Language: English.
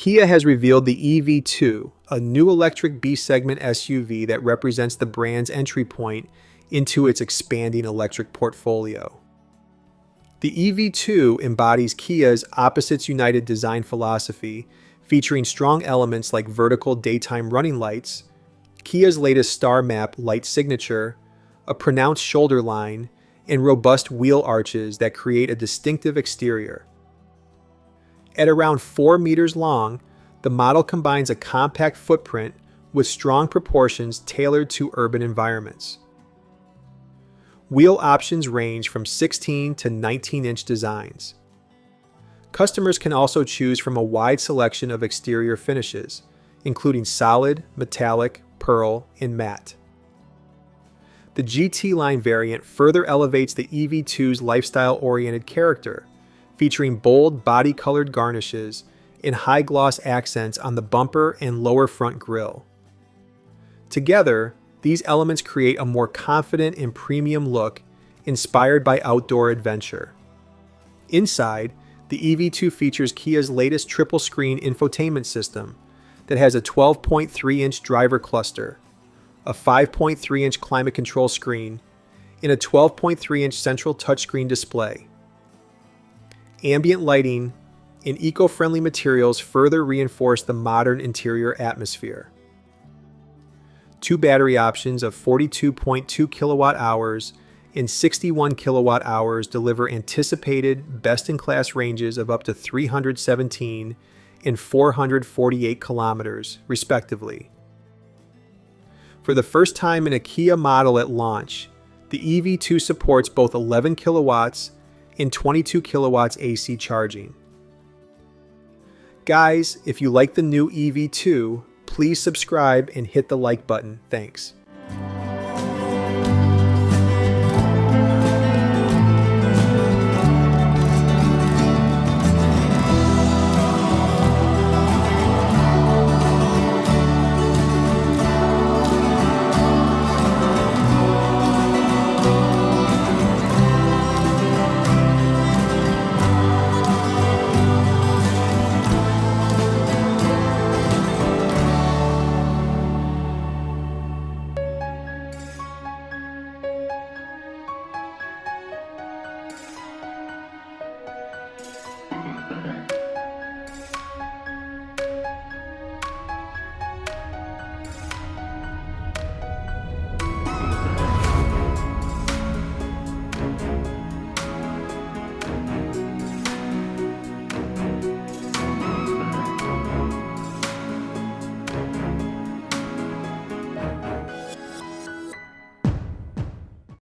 Kia has revealed the EV2, a new electric B-segment SUV that represents the brand's entry point into its expanding electric portfolio. The EV2 embodies Kia's Opposites United design philosophy, featuring strong elements like vertical daytime running lights, Kia's latest star map light signature, a pronounced shoulder line, and robust wheel arches that create a distinctive exterior. At around 4 meters long, the model combines a compact footprint with strong proportions tailored to urban environments. Wheel options range from 16 to 19-inch designs. Customers can also choose from a wide selection of exterior finishes, including solid, metallic, pearl, and matte. The GT line variant further elevates the EV2's lifestyle-oriented character, featuring bold body-colored garnishes and high-gloss accents on the bumper and lower front grille. Together, these elements create a more confident and premium look inspired by outdoor adventure. Inside, the EV2 features Kia's latest triple-screen infotainment system that has a 12.3-inch driver cluster, a 5.3-inch climate control screen, and a 12.3-inch central touchscreen display. Ambient lighting and eco-friendly materials further reinforce the modern interior atmosphere. 2 battery options of 42.2 kilowatt-hours and 61 kilowatt-hours deliver anticipated best-in-class ranges of up to 317 and 448 kilometers, respectively. For the first time in a Kia model at launch, the EV2 supports both 11 kilowatts and 22 kilowatts AC charging. Guys, if you like the new EV2, please subscribe and hit the like button. Thanks.